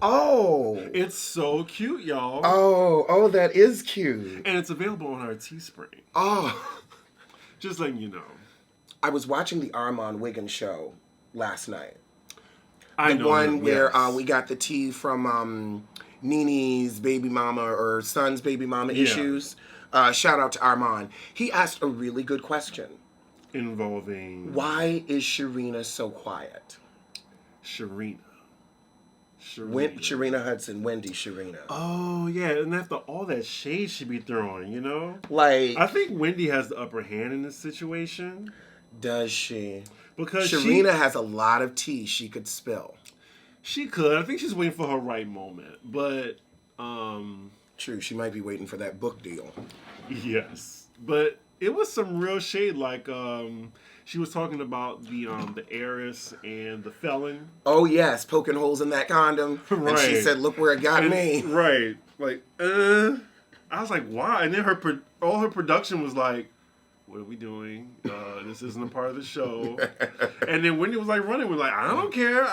Oh. It's so cute, y'all. Oh, that is cute. And it's available on our Teespring. Oh. Just letting you know. I was watching the Armand Wiggins show last night. I The know one him, where yes. we got the tea from Nini's baby mama or son's baby mama Yeah. issues. Shout out to Armand. He asked a really good question. Involving... Why is Sharina so quiet? Sharina. Sharina Hudson, Wendy Sharina. Oh, yeah. And after all that shade she be throwing, you know? Like... I think Wendy has the upper hand in this situation. Does she? Because Sharina has a lot of tea she could spill. She could. I think she's waiting for her right moment. But, True, she might be waiting for that book deal. yes. But it was some real shade. Like, she was talking about the heiress and the felon. Oh, yes, poking holes in that condom. Right. And she said, look where it got me. Right. Like, I was like, why? And then all her production was like, what are we doing? This isn't a part of the show. And then Wendy was like running. We're like, I don't care.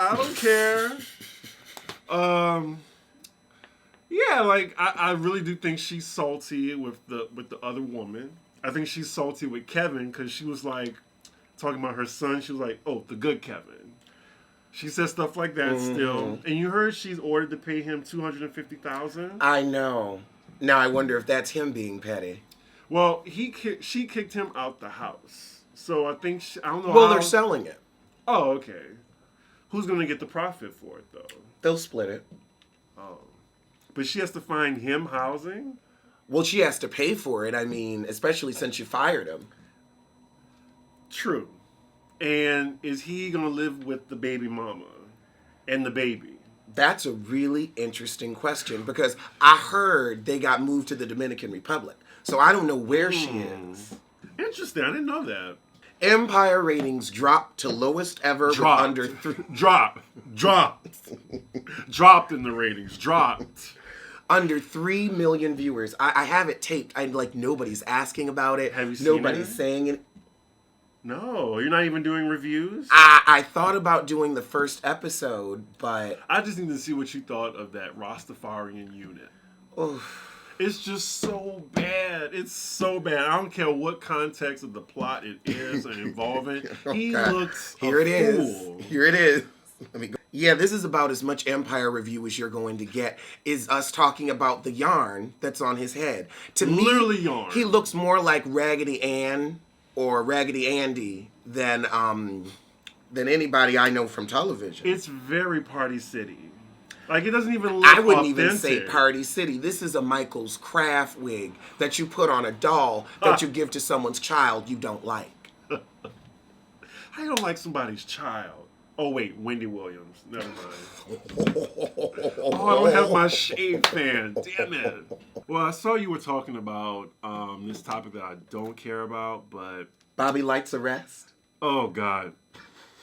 Yeah, like I really do think she's salty with the other woman. I think she's salty with Kevin because she was like talking about her son. She was like, oh, the good Kevin. She says stuff like that still. And you heard she's ordered to pay him $250,000. I know. Now I wonder if that's him being petty. Well, she kicked him out the house. So I think I don't know. Well, they're selling it. Oh, okay. Who's gonna get the profit for it though? They'll split it. Oh, but she has to find him housing. Well, she has to pay for it. I mean, especially since you fired him. True. And is he gonna live with the baby mama and the baby? That's a really interesting question because I heard they got moved to the Dominican Republic. So I don't know where she is. Interesting. I didn't know that. Empire ratings dropped to lowest ever with under dropped in the ratings. Dropped. Under 3 million viewers. I have it taped. Nobody's asking about it. Have you seen Nobody's it? saying it. No, you're not even doing reviews? I thought about doing the first episode, but... I just need to see what you thought of that Rastafarian unit. Oof. It's just so bad. It's so bad. I don't care what context of the plot it is and involving. He looks Here it is. fool. Here it is. Let me go. Yeah, this is about as much Empire review as you're going to get. Is us talking about the yarn that's on his head. To Literally me, yarn. He looks more like Raggedy Ann or Raggedy Andy than anybody I know from television. It's very Party City. Like, it doesn't even look I wouldn't authentic. even say Party City. This is a Michael's Craft wig that you put on a doll that you give to someone's child you don't like. I don't like somebody's child. Oh, wait, Wendy Williams. Never mind. Oh, I don't have my shade fan. Damn it. Well, I saw you were talking about this topic that I don't care about, but... Bobby Light's arrest? Oh, God.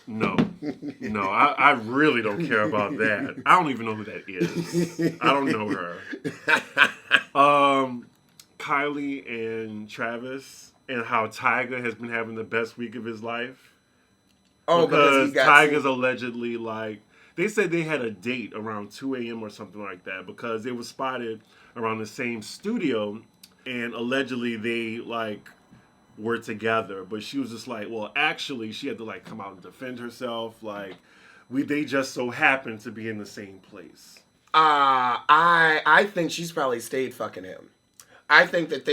No, I really don't care about that. I don't even know who that is. I don't know her. Kylie and Travis, and how Tyga has been having the best week of his life. Oh, because Tyga's allegedly they said they had a date around 2 a.m. or something like that because they were spotted around the same studio, and allegedly they were together, but she was just like, well, actually, she had to come out and defend herself. They just so happened to be in the same place. I think she's probably stayed fucking him. I think that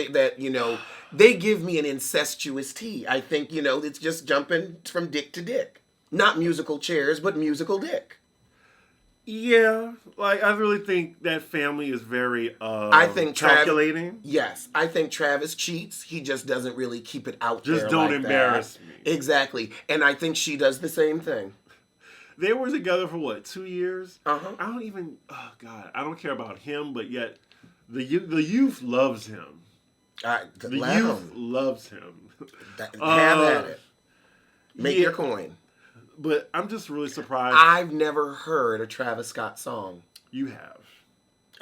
they give me an incestuous tea. I think it's just jumping from dick to dick, not musical chairs, but musical dick. Yeah, I really think that family is very calculating. Yes, I think Travis cheats. He just doesn't really keep it out there. Just don't embarrass me. Exactly, and I think she does the same thing. They were together for what, 2 years? Uh-huh. I don't even. Oh God, I don't care about him, but yet the youth loves him. The youth loves him. Have at it. Make your coin. But I'm just really surprised. I've never heard a Travis Scott song. You have.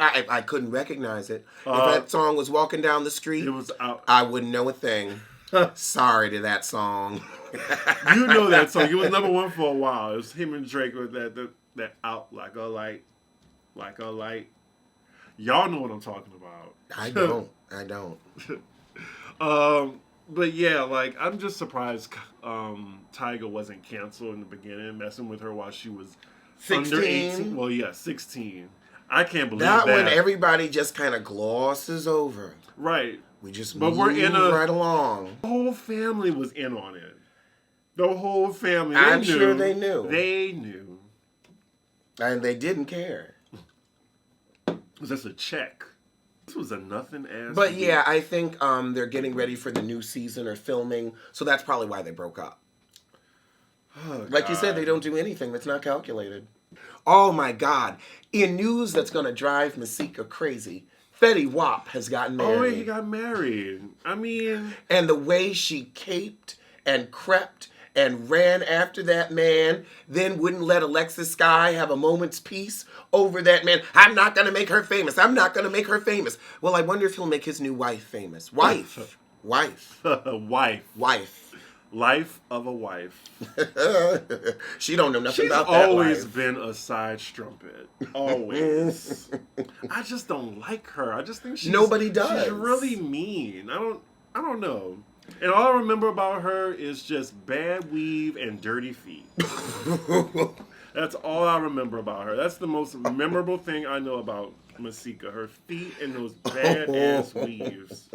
I couldn't recognize it. If that song was walking down the street, it was out. I wouldn't know a thing. Sorry to that song. You know that song. It was number one for a while. It was him and Drake with that. that out like a light, like a light. Y'all know what I'm talking about. I don't. I don't. But yeah, like I'm just surprised Tyga wasn't canceled in the beginning, messing with her while she was 16? under 18. Well, yeah, 16. I can't believe That that. one, everybody just kind of glosses over. Right. We just But move we're in right along. The whole family was in on it. The whole family. I'm sure they knew. They knew. And they didn't care. Because that's a check. This was a nothing ass. But yeah, I think they're getting ready for the new season or filming, so that's probably why they broke up. Oh, like you said, they don't do anything that's not calculated. Oh my God. In news that's going to drive Masika crazy, Fetty Wap has gotten married. Oh, he got married. I mean... And the way she caped and crept and ran after that man, then wouldn't let Alexis Sky have a moment's peace over that man. I'm not going to make her famous. I'm not going to make her famous. Well, I wonder if he'll make his new wife famous. Wife. Wife. Wife. Life of a wife. She don't know nothing She's about that always life. been a side strumpet. Always. I just don't like her. I just think Nobody does. She's really mean. I don't know. And all I remember about her is just bad weave and dirty feet. That's all I remember about her. That's the most memorable thing I know about Masika. Her feet and those bad ass weaves.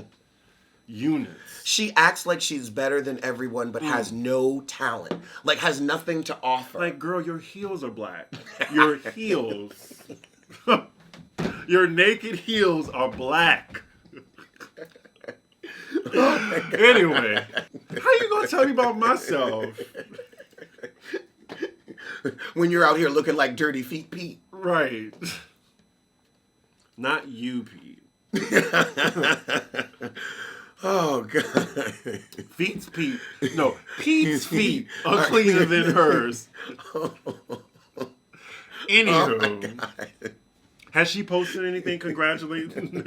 Units. She acts like she's better than everyone, but has no talent. Like, has nothing to offer. Like, girl, your heels are black. Your heels. Your naked heels are black. Anyway, how you gonna tell me about myself? When you're out here looking like Dirty Feet Pete. Right. Not you, Pete. Oh, God. Feet's Pete. No, Pete's feet are cleaner than hers. Anywho. Oh, has she posted anything congratulating?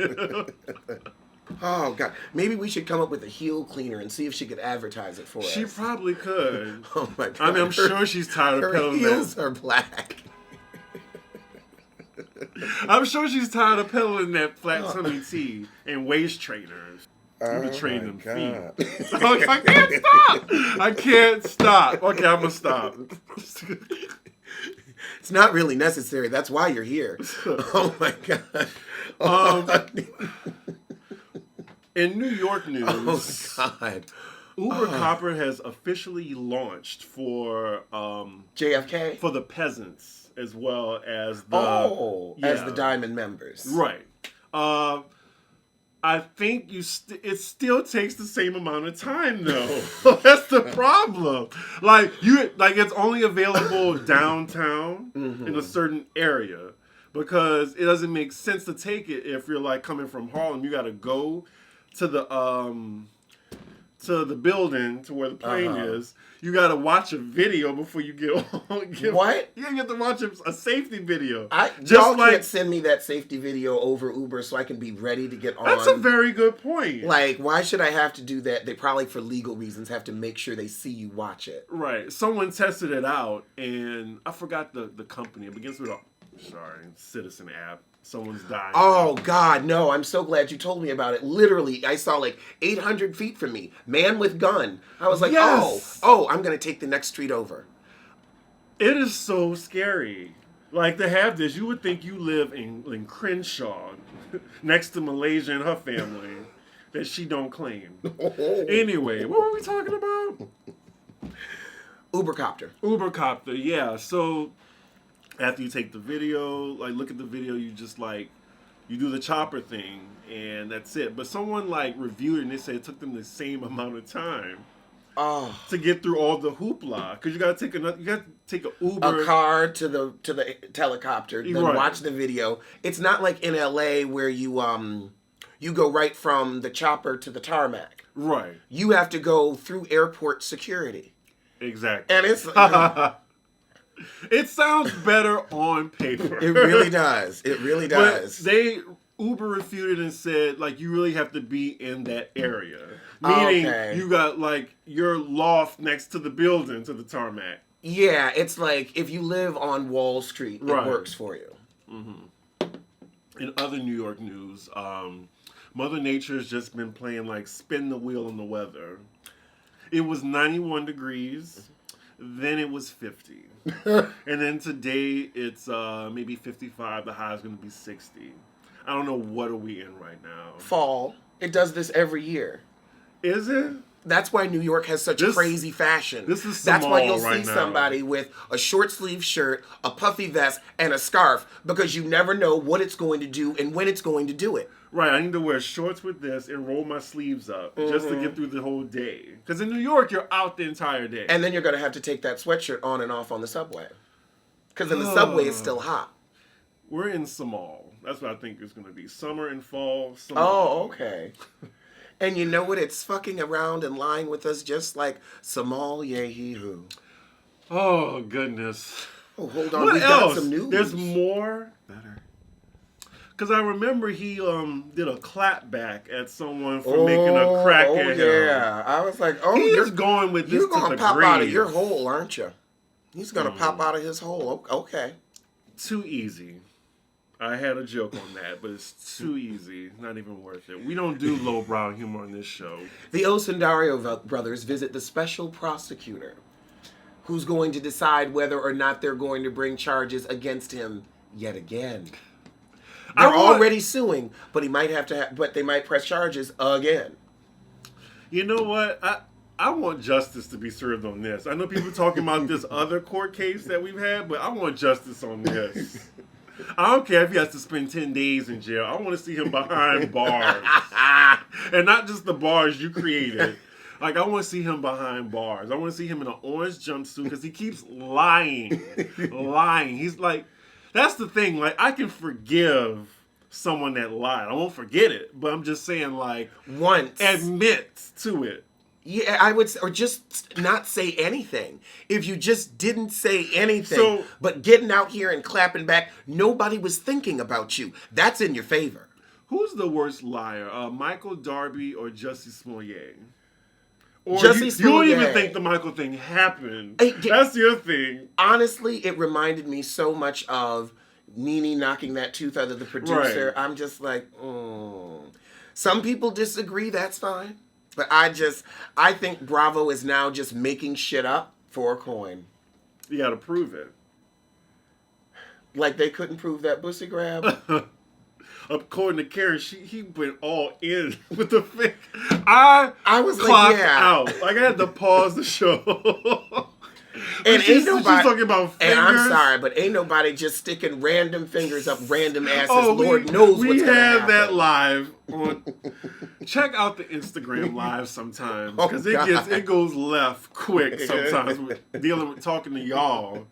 Oh, God. Maybe we should come up with a heel cleaner and see if she could advertise it for us. She probably could. Oh, my God. I mean, I'm sure she's tired of peddling her heels are black. I'm sure she's tired of peddling that flat tummy tea and waist trainers. You be training them feet. Okay, I can't stop. I can't stop. Okay, I'm gonna stop. It's not really necessary. That's why you're here. Oh my God. In New York news, oh God. Uber Copper has officially launched for JFK for the peasants as well as the as the Diamond members. Right. I think it still takes the same amount of time though. That's the problem. Like it's only available downtown in a certain area because it doesn't make sense to take it if you're like coming from Harlem. You got to go to the building to where the plane is. You got to watch a video before you get on. What? Yeah, you have to watch a safety video. Y'all can't send me that safety video over Uber so I can be ready to get on. That's a very good point. Like, why should I have to do that? They probably, for legal reasons, have to make sure they see you watch it. Right. Someone tested it out, and I forgot the company. It begins with Citizen app. Someone's dying. Oh, God, no. I'm so glad you told me about it. Literally, I saw like 800 feet from me. Man with gun. I was like, yes. I'm going to take the next street over. It is so scary. Like, to have this, you would think you live in Crenshaw, next to Malaysia and her family, that she don't claim. Anyway, what were we talking about? Ubercopter, yeah. So... after you take the video, like look at the video, you just like, you do the chopper thing and that's it. But someone like reviewed it and they said it took them the same amount of time to get through all the hoopla. Cause you gotta take an Uber. A car to the telecopter, then watch the video. It's not like in LA where you go right from the chopper to the tarmac. Right. You have to go through airport security. Exactly. And it's it sounds better on paper. It really does. It really does. But Uber refuted and said, like, you really have to be in that area. Meaning, you got, like, your loft next to the building, to the tarmac. Yeah, it's like if you live on Wall Street, it Right. works for you. In other New York news, Mother Nature has just been playing like spin the wheel on the weather. It was 91 degrees, then it was 50. And then today it's maybe 55. The high is going to be 60. I don't know what are we in right now. Fall. It does this every year. Is it? That's why New York has such crazy fashion. This is That's why you'll small right see now. somebody with a short sleeve shirt, a puffy vest, and a scarf because you never know what it's going to do and when it's going to do it. Right, I need to wear shorts with this and roll my sleeves up just to get through the whole day. Because in New York, you're out the entire day. And then you're going to have to take that sweatshirt on and off on the subway. Because in the subway, it's still hot. We're in Samal. That's what I think it's going to be. Summer and fall. Samal. Oh, okay. And you know what? It's fucking around and lying with us just like Samal Yehihu. Oh, goodness. Oh, hold on. What We've else? got some news. There's more. Better. Because I remember he did a clap back at someone for making a crack at him. Yeah. I was like, oh, He's going with this you're to the going to pop grave. out of your hole, aren't you? He's going to pop out of his hole. Okay. Too easy. I had a joke on that, but it's too easy. Not even worth it. We don't do lowbrow humor on this show. The Osundario brothers visit the special prosecutor who's going to decide whether or not they're going to bring charges against him yet again. They're already suing, but he might have to but they might press charges again. You know what? I want justice to be served on this. I know people talking about this other court case that we've had, but I want justice on this. I don't care if he has to spend 10 days in jail. I want to see him behind bars. And not just the bars you created. Like, I want to see him behind bars. I want to see him in an orange jumpsuit because he keeps lying. He's like, that's the thing. Like, I can forgive someone that lied. I won't forget it. But I'm just saying, like, Once. admit to it. Yeah, I would, or just not say anything. If you just didn't say anything, but getting out here and clapping back, nobody was thinking about you. That's in your favor. Who's the worst liar, Michael Darby or Jussie Smollett? Or Jussie you don't even Smollett. think the Michael thing happened. Hey, That's your thing. Honestly, it reminded me so much of Nene knocking that tooth out of the producer. Right. I'm just like, Some people disagree, that's fine. But I think Bravo is now just making shit up for a coin. You got to prove it. Like they couldn't prove that bussy grab. According to Karen, he went all in with the thing. I was like, clocked yeah. out. Like I had to pause the show. And she's talking about fingers. And I'm sorry, but ain't nobody just sticking random fingers up random asses. Oh, Lord knows what's going to happen. We have that live on. Check out the Instagram live sometimes because it goes left quick sometimes. Dealing with talking to y'all.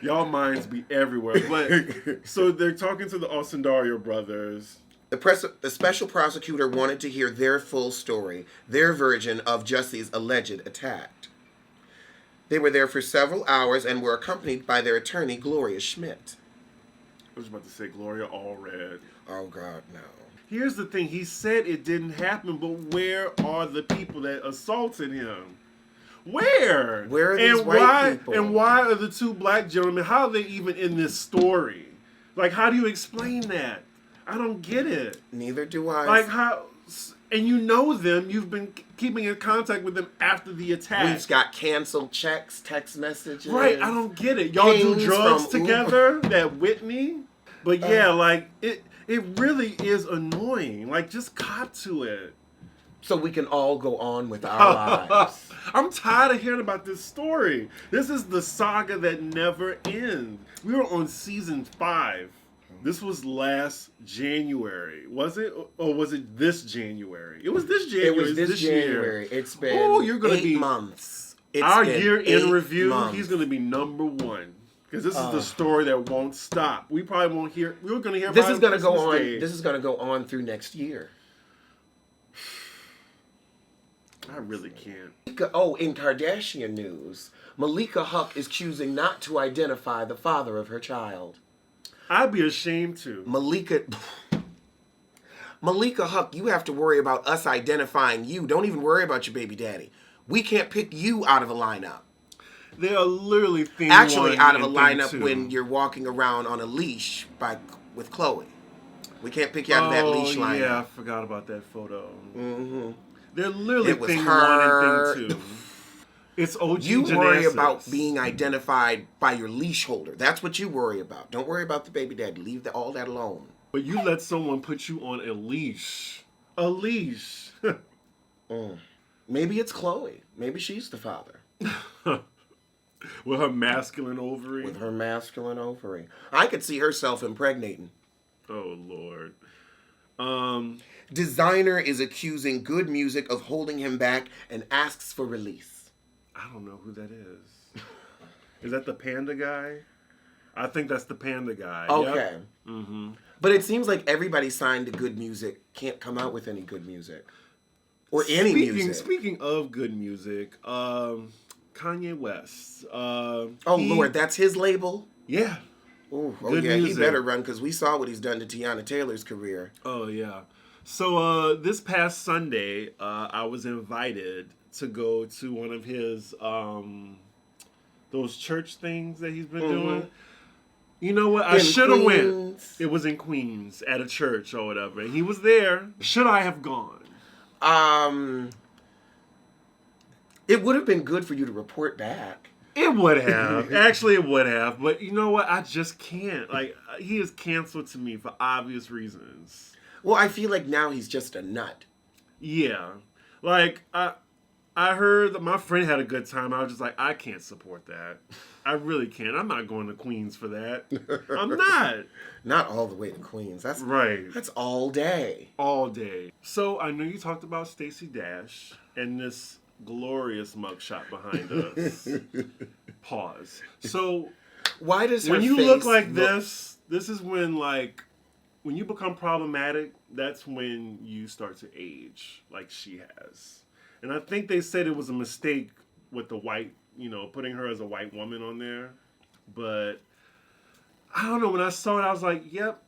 Y'all minds be everywhere. But so they're talking to the Osundario brothers. The special prosecutor wanted to hear their full story, their version of Jussie's alleged attack. They were there for several hours and were accompanied by their attorney, Gloria Schmidt. I was about to say Gloria Allred. Oh, God, no. Here's the thing. He said it didn't happen, but where are the people that assaulted him? Where? Where are these white people? And why are the two black gentlemen, how are they even in this story? Like, how do you explain that? I don't get it. Neither do I. Like, how... And you know them. You've been keeping in contact with them after the attack. We've got canceled checks, text messages. Right, I don't get it. Y'all do drugs together, that Whitney? But yeah, like, it really is annoying. Like, just cop to it. So we can all go on with our lives. I'm tired of hearing about this story. This is the saga that never ends. We were on season 5. This was last January. Was it? Or was it this January? It was this January. It was this January. Year. It's been you're gonna 8 be, months. Our year in review, months. he's going to be number 1. Because this is the story that won't stop. We probably won't hear... We're going to hear This about is going to go on. Day. This is going to go on through next year. I really can't. In Kardashian news, Malika Huck is choosing not to identify the father of her child. I'd be ashamed to. Malika Huck, you have to worry about us identifying you. Don't even worry about your baby daddy. We can't pick you out of a lineup. They are literally theme Actually, one out of a and theme lineup two. when you're walking around on a leash with Chloe. We can't pick you out of that leash lineup. Yeah, I forgot about that photo. Mm-hmm. They're literally It was thing one her. and thing two. It's OG You worry Genesis. about being identified by your leash holder. That's what you worry about. Don't worry about the baby daddy. Leave all that alone. But you let someone put you on a leash. A leash. Maybe it's Chloe. Maybe she's the father. With her masculine ovary. With her masculine ovary. I could see her self-impregnating. Oh, Lord. Designer is accusing Good Music of holding him back and asks for release. I don't know who that is. Is that the panda guy? I think that's the panda guy. Okay. Yep. Mm-hmm. But it seems like everybody signed to Good Music can't come out with any good music. Or any music. Speaking of good music, Kanye West. Lord, that's his label? Yeah. Ooh, Good yeah, music. he better run because we saw what he's done to Tiana Taylor's career. Oh, yeah. So this past Sunday, I was invited to go to one of his, those church things that he's been doing. You know what? I should have went. It was in Queens at a church or whatever. And he was there. Should I have gone? It would have been good for you to report back. It would have. Actually, it would have. But you know what? I just can't. Like, he is canceled to me for obvious reasons. Well, I feel like now he's just a nut. Yeah. Like, I heard that my friend had a good time. I was just like, I can't support that. I really can't. I'm not going to Queens for that. I'm not. Not all the way to Queens. That's right. That's all day. All day. So I know you talked about Stacey Dash and this glorious mugshot behind us. Pause. So why does her when you face look like this is when when you become problematic, that's when you start to age like she has. And I think they said it was a mistake with the white, putting her as a white woman on there. But I don't know. When I saw it, I was like, yep,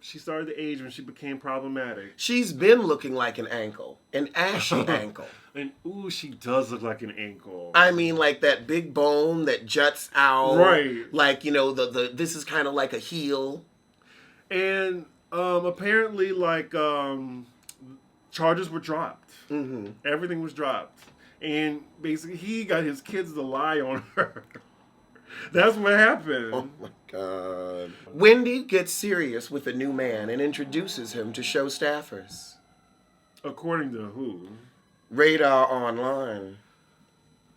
she started to age when she became problematic. She's been looking like an ashy ankle. And ooh, she does look like an ankle. I mean, like that big bone that juts out. Right. Like, this is kind of like a heel. And apparently, charges were dropped. Mm-hmm. Everything was dropped. And basically, he got his kids to lie on her. That's what happened. Oh, my God. Wendy gets serious with a new man and introduces him to show staffers. According to who? Radar Online.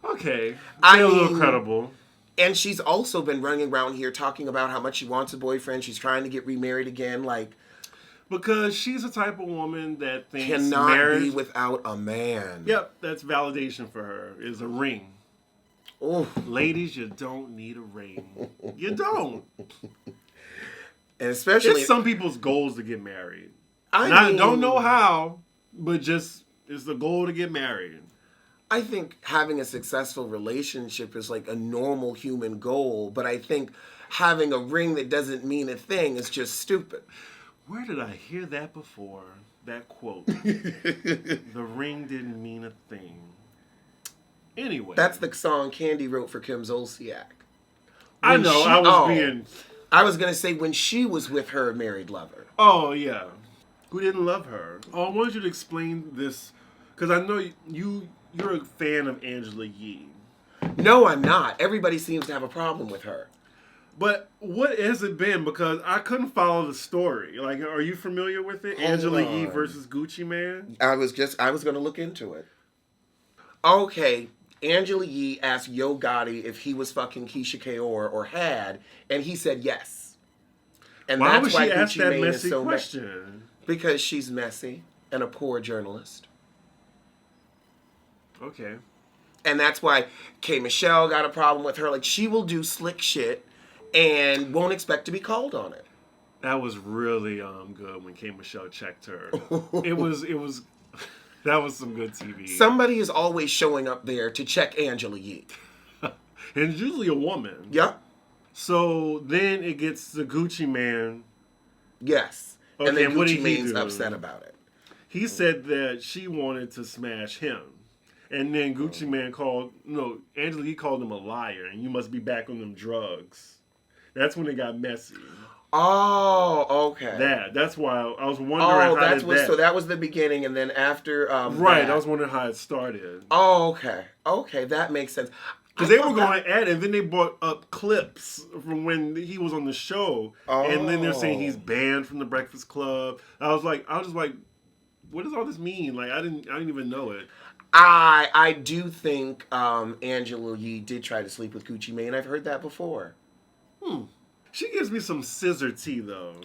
Okay. A little credible. And she's also been running around here talking about how much she wants a boyfriend. She's trying to get remarried again. Because she's the type of woman that thinks cannot marriage be without a man. Yep, that's validation for her, is a ring. Ooh. Ladies, you don't need a ring. You don't. And especially... It's some people's goals to get married. I don't know how, but just it's the goal to get married. I think having a successful relationship is like a normal human goal, but I think having a ring that doesn't mean a thing is just stupid. Where did I hear that before? That quote. The ring didn't mean a thing. Anyway. That's the song Candy wrote for Kim Zolciak. I know, I was going to say when she was with her married lover. Oh, yeah. Who didn't love her? Oh, I wanted you to explain this, because I know you're a fan of Angela Yee. No, I'm not. Everybody seems to have a problem with her. But what has it been? Because I couldn't follow the story. Are you familiar with it? Angela Yee versus Gucci Mane? I was going to look into it. Okay, Angela Yee asked Yo Gotti if he was fucking Keisha Kaur or had, and he said yes. And why that's would why she ask Gucci that Mane messy is so question? Because she's messy and a poor journalist. Okay. And that's why K. Michelle got a problem with her. She will do slick shit and won't expect to be called on it. That was really good when K. Michelle checked her. It was that was some good TV. Somebody is always showing up there to check Angela Yee. And it's usually a woman. Yep. So then it gets the Gucci Man. Yes. Okay, and then what Gucci did he Mane's do? upset about it. He said that she wanted to smash him. And then Gucci Man Angela, he called him a liar, and you must be back on them drugs. That's when it got messy. Oh, okay. That's why I was wondering Oh, how did that. so that was the beginning, and then after Right, I was wondering how it started. Oh, okay. Okay, that makes sense. Because they were going at it, and then they brought up clips from when he was on the show, and then they're saying he's banned from the Breakfast Club. I was just like, what does all this mean? Like, I didn't even know it. I do think Angela Yee did try to sleep with Gucci Mane. I've heard that before. She gives me some scissor tea, though.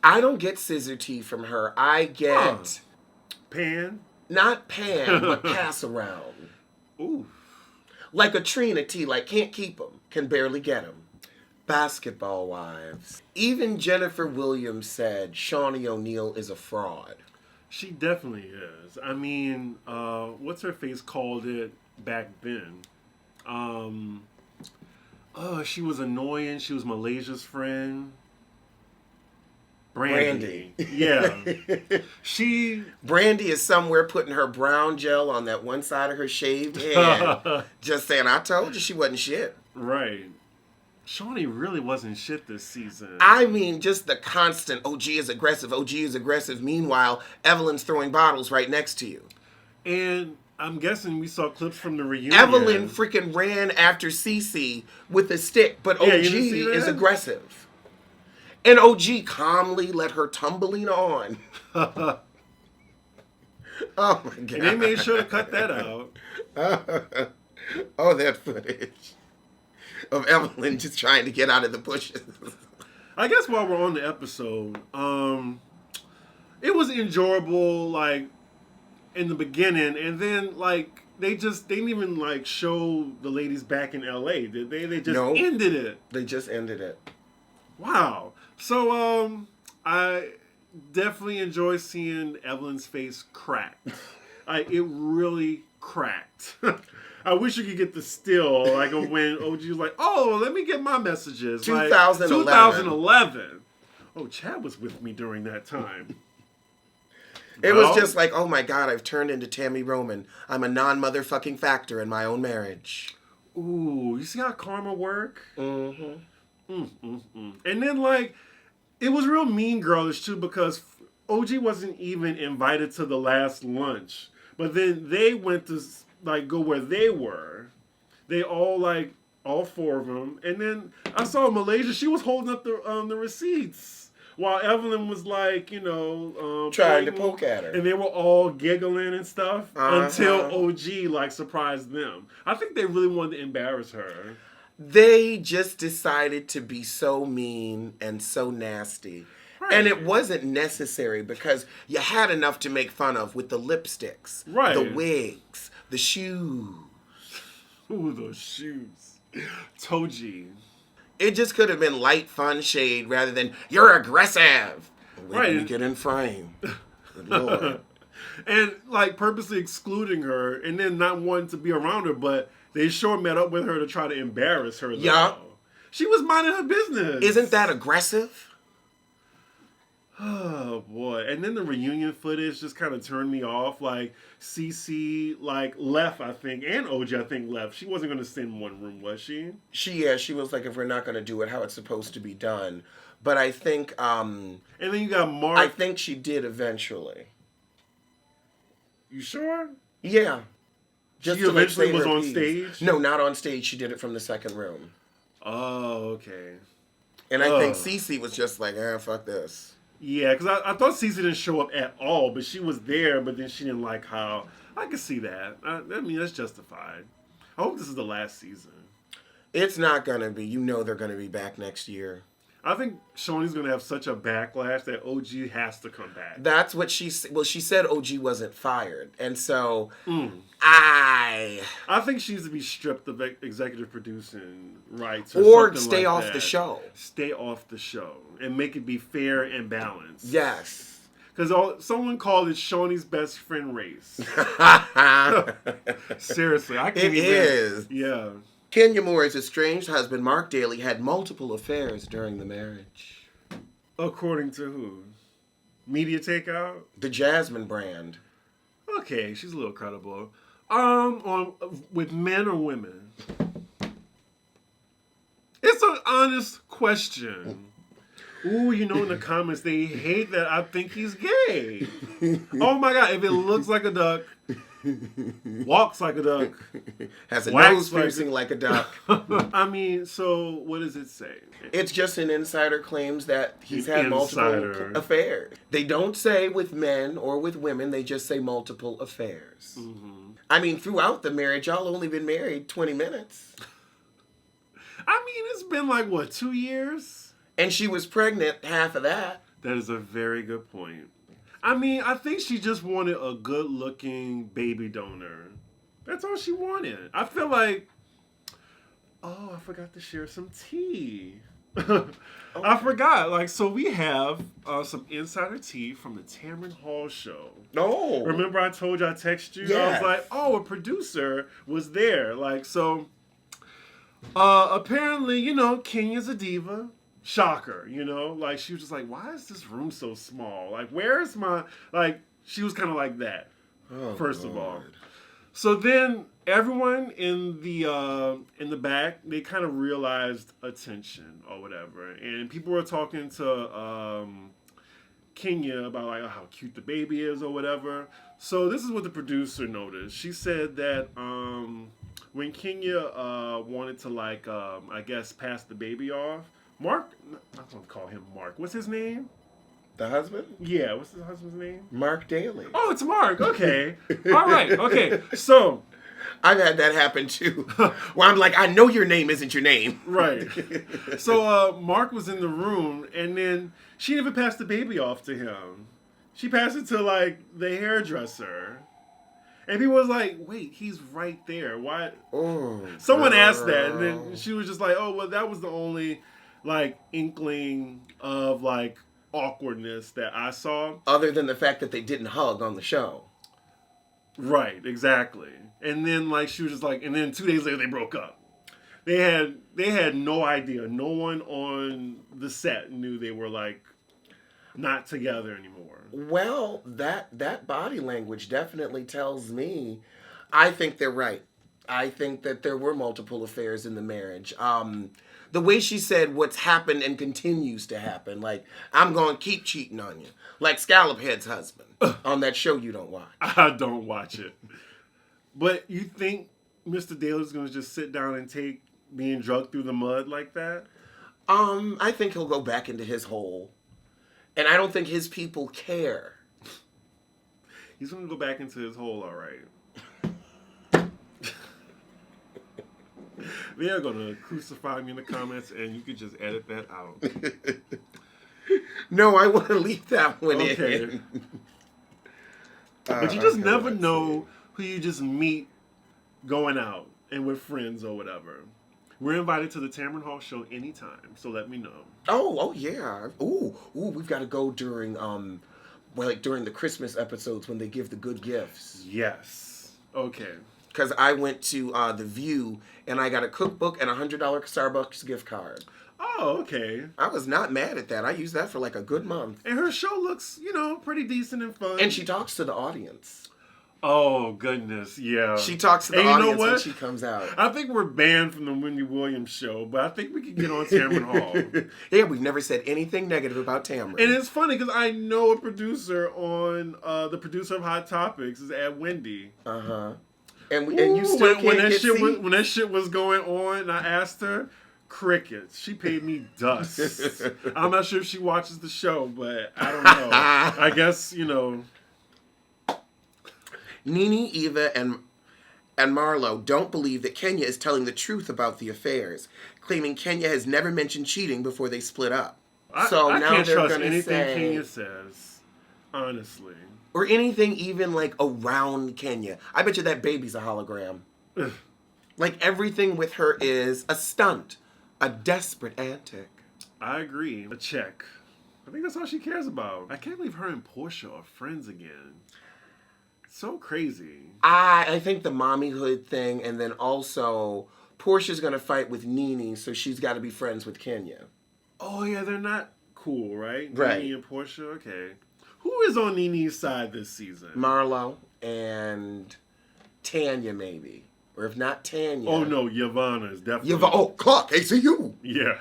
I don't get scissor tea from her. I get... Pan? Not pan, but pass around. Ooh. Like a Trina tea, like can't keep them, can barely get them. Basketball wives. Even Jennifer Williams said Shawnee O'Neal is a fraud. She definitely is. I mean, what's her face called it back then? She was annoying. She was Malaysia's friend. Brandy. Yeah. Brandy is somewhere putting her brown gel on that one side of her shaved head. Just saying, I told you she wasn't shit. Right. Shawnee really wasn't shit this season. I mean, just the constant, OG is aggressive, OG is aggressive. Meanwhile, Evelyn's throwing bottles right next to you. And I'm guessing we saw clips from the reunion. Evelyn freaking ran after Cece with a stick, but OG is aggressive. And OG calmly let her tumbling on. Oh my God. And they made sure to cut that out. Oh, that footage of Evelyn just trying to get out of the bushes. I guess while we're on the episode, it was enjoyable, like, in the beginning, and then, like, they didn't even, like, show the ladies back in LA, did they? They just ended it. They just ended it. Wow. So, I definitely enjoy seeing Evelyn's face crack. It really cracked. I wish you could get the still, like when OG was like, "Oh, let me get my messages." 2011. Like, 2011. Oh, Chad was with me during that time. It was just like, oh my God, I've turned into Tammy Roman. I'm a non-motherfucking factor in my own marriage. Ooh, you see how karma work? Mm-hmm. And then, like, it was real mean girlish, too, because OG wasn't even invited to the last lunch. But then they went to, like, go where they were. They all, like, all four of them. And then I saw Malaysia, she was holding up the receipts. While Evelyn was, like, trying to poke at her. And they were all giggling and stuff until OG, like, surprised them. I think they really wanted to embarrass her. They just decided to be so mean and so nasty. Right. And it wasn't necessary because you had enough to make fun of with the lipsticks, the wigs, the shoes. Ooh, those shoes. Toji. It just could have been light, fun shade rather than, you're aggressive. Let me get in frame. Good Lord. And, like, purposely excluding her and then not wanting to be around her, but they sure met up with her to try to embarrass her. Yeah. She was minding her business. Isn't that aggressive? Oh, boy. And then the reunion footage just kind of turned me off. Like, Cece, like, left, I think, and OG, I think, left. She wasn't going to stay in one room, was she? She was like, if we're not going to do it how it's supposed to be done. But I think... and then you got Mark... I think she did eventually. You sure? Yeah. Just she eventually was on stage? No, not on stage. She did it from the second room. Oh, okay. And I think Cece was just like, fuck this. Yeah, because I thought Cece didn't show up at all, but she was there, but then she didn't like how... I could see that. I mean, that's justified. I hope this is the last season. It's not going to be. You know they're going to be back next year. I think Shawnee's going to have such a backlash that OG has to come back. That's what she said OG wasn't fired. And so I think she needs to be stripped of executive producing rights. Or stay off the show. Stay off the show and make it be fair and balanced. Yes. Because someone called it Shawnee's best friend race. Seriously. I can't even. It is. Yeah. Kenya Moore's estranged husband, Mark Daly, had multiple affairs during the marriage. According to who? Media Takeout? The Jasmine brand. Okay, she's a little credible. On with men or women? It's an honest question. Ooh, in the comments they hate that I think he's gay. Oh my god! If it looks like a duck, walks like a duck, has a nose piercing like a duck. I mean, so what does it say? It's just an insider claims that he's had multiple affairs. They don't say with men or with women. They just say multiple affairs. Mm-hmm. I mean, throughout the marriage, y'all only been married 20 minutes. I mean, it's been like, what, 2 years? And she was pregnant half of that. That is a very good point. I mean, I think she just wanted a good-looking baby donor. That's all she wanted. I feel like, I forgot to share some tea. I forgot. Like, so we have some insider tea from the Tamron Hall show. Oh. Remember I told you I texted you? Yes. I was like, a producer was there. Like, so, apparently, Kenya's a diva. Shocker, like she was just like, why is this room so small? Like, where's my, like, she was kind of like that, first of all. So then everyone in the back, they kind of realized attention or whatever. And people were talking to Kenya about like how cute the baby is or whatever. So this is what the producer noticed. She said that when Kenya wanted to like, I guess, pass the baby off, Mark, I don't call him Mark. What's his name? The husband? Yeah, what's his husband's name? Mark Daly. Oh, it's Mark. Okay. All right. Okay. So. I've had that happen too. Where I'm like, I know your name isn't your name. Right. So Mark was in the room, and then she didn't even pass the baby off to him. She passed it to, like, the hairdresser. And people was like, wait, he's right there. Why? Oh, someone asked that, and then she was just like, oh, well, that was the only, like, inkling of, like, awkwardness that I saw. Other than the fact that they didn't hug on the show. Right, exactly. And then, like, she was just like, and then 2 days later they broke up. They had no idea. No one on the set knew they were, like, not together anymore. Well, that body language definitely tells me, I think they're right. I think that there were multiple affairs in the marriage. The way she said what's happened and continues to happen, like, I'm going to keep cheating on you. Like Scallop Head's husband on that show you don't watch. I don't watch it. But you think Mr. Daly's going to just sit down and take being drugged through the mud like that? I think he'll go back into his hole. And I don't think his people care. He's going to go back into his hole, all right. They are going to crucify me in the comments, and you could just edit that out. No, I want to leave that one in. But you just never know who you just meet going out and with friends or whatever. We're invited to the Tamron Hall show anytime, so let me know. Oh yeah. Ooh, we've got to go during during the Christmas episodes when they give the good gifts. Yes. Okay. Because I went to The View and I got a cookbook and a $100 Starbucks gift card. Oh, okay. I was not mad at that. I used that for like a good month. And her show looks, pretty decent and fun. And she talks to the audience. Oh, goodness, yeah. She talks to the audience when she comes out. I think we're banned from the Wendy Williams show, but I think we could get on Tamron Hall. Yeah, we've never said anything negative about Tamron. And it's funny because I know a producer on, the producer of Hot Topics is at Wendy. Uh-huh. And you still can't get seats? When that shit was going on, and I asked her, crickets. She paid me dust. I'm not sure if she watches the show, but I don't know. I guess, Nene, Eva, and Marlo don't believe that Kenya is telling the truth about the affairs, claiming Kenya has never mentioned cheating before they split up. I can't trust anything Kenya says, honestly. Or anything even like around Kenya. I bet you that baby's a hologram. Like everything with her is a stunt, a desperate antic. I agree. A check. I think that's all she cares about. I can't believe her and Portia are friends again. So crazy. I think the mommyhood thing, and then also Portia's going to fight with Nene, so she's got to be friends with Kenya. Oh, yeah, they're not cool, right? Right. Nene and Portia, okay. Who is on Nene's side this season? Marlo and Tanya maybe. Or if not Tanya. Oh no, Yvonne is definitely. Clark, ACU. Yeah.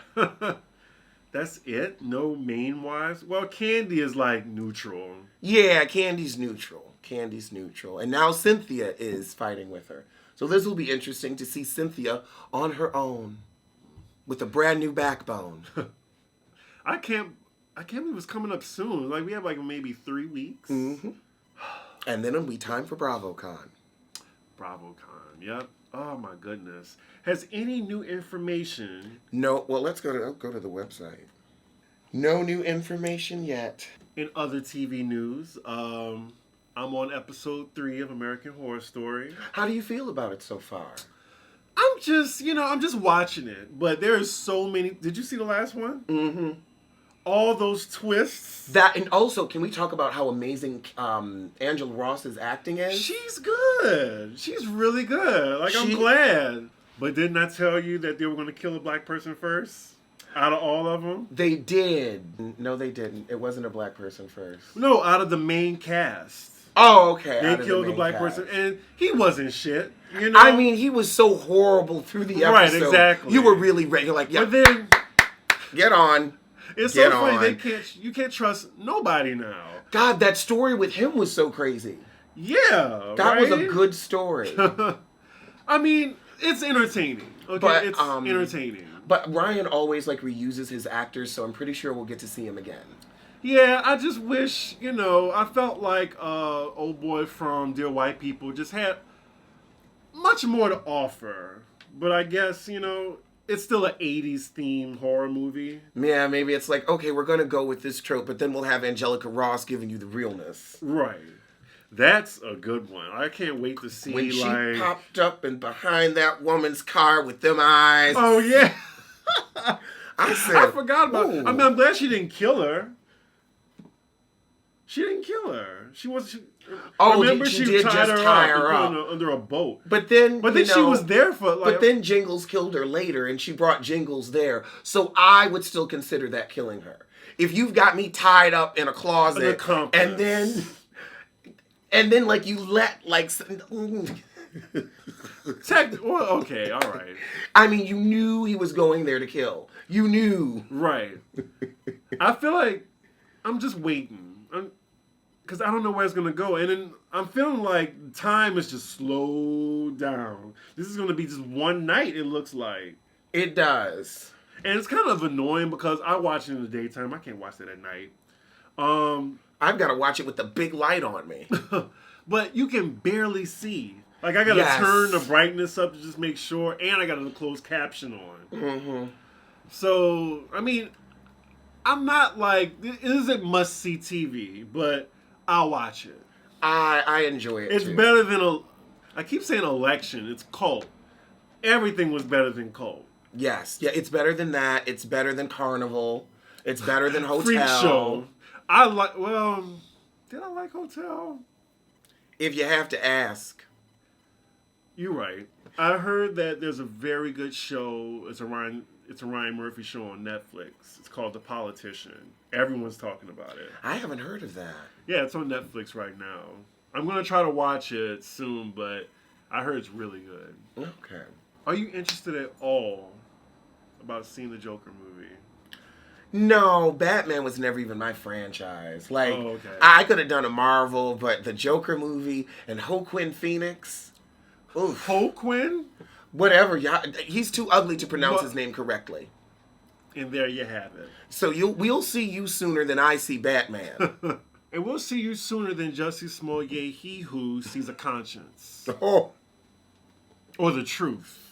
That's it? No main wives? Well, Candy is like neutral. Yeah, Candy's neutral. And now Cynthia is fighting with her. So this will be interesting to see Cynthia on her own with a brand new backbone. I can't believe it's coming up soon. Like, we have like maybe 3 weeks. Mm-hmm. And then it'll be time for BravoCon. BravoCon, yep. Oh my goodness. Has any new information? No, well, let's go to the website. No new information yet. In other TV news, I'm on episode 3 of American Horror Story. How do you feel about it so far? I'm just watching it. But there's so many. Did you see the last one? Mm-hmm. All those twists. That, and also, can we talk about how amazing Angela Ross's acting is? She's good. She's really good. Like, I'm glad. But didn't I tell you that they were going to kill a black person first? Out of all of them? They did. No, they didn't. It wasn't a black person first. No, out of the main cast. Oh, okay. They killed the black person, and he wasn't shit. You know? I mean, he was so horrible through the episode. Right, exactly. You were really ready. You're like, yeah. But then, get on. It's so funny. You can't trust nobody now. God, that story with him was so crazy. Yeah, that was a good story. I mean, it's entertaining. Okay, but, it's entertaining. But Ryan always reuses his actors, so I'm pretty sure we'll get to see him again. Yeah, I just wish, I felt like old boy from Dear White People just had much more to offer. But I guess, it's still an 80s themed horror movie. Yeah, maybe it's like, okay, we're going to go with this trope, but then we'll have Angelica Ross giving you the realness. Right. That's a good one. I can't wait to see, when she popped up and behind that woman's car with them eyes. Oh, yeah. I forgot about it. I mean, I'm glad she didn't kill her. She didn't kill her. She was. Remember, she did tied just tie her up under a boat. But then she was there for. But then Jingles killed her later, and she brought Jingles there. So I would still consider that killing her. If you've got me tied up in a closet, and then you let well, okay, all right. I mean, you knew he was going there to kill. You knew, right? I feel like I'm just waiting. Because I don't know where it's going to go. And then I'm feeling like time is just slowed down. This is going to be just one night, it looks like. It does. And it's kind of annoying because I watch it in the daytime. I can't watch it at night. I've got to watch it with the big light on me. But you can barely see. Like, I got to turn the brightness up to just make sure. And I got a closed caption on. Mm-hmm. So, I mean, I'm not like, it isn't must-see TV, but I'll watch it. I enjoy it. It's too. better than I keep saying Election. It's Cult. Everything was better than Cult. Yes. Yeah, it's better than that. It's better than Carnival. It's better than Hotel. Freak Show. Did I like Hotel? If you have to ask. You're right. I heard that there's a very good show. It's a Ryan Murphy show on Netflix. It's called The Politician. Everyone's talking about it. I haven't heard of that. Yeah, it's on Netflix right now. I'm going to try to watch it soon, but I heard it's really good. Okay. Are you interested at all about seeing the Joker movie? No, Batman was never even my franchise. Like, okay. I could have done a Marvel, but the Joker movie and Joaquin Phoenix. Oof. Joaquin? Whatever. He's too ugly to pronounce his name correctly. And there you have it. So we'll see you sooner than I see Batman. And we'll see you sooner than Jussie Smollett, he who sees a conscience. Oh. Or the truth.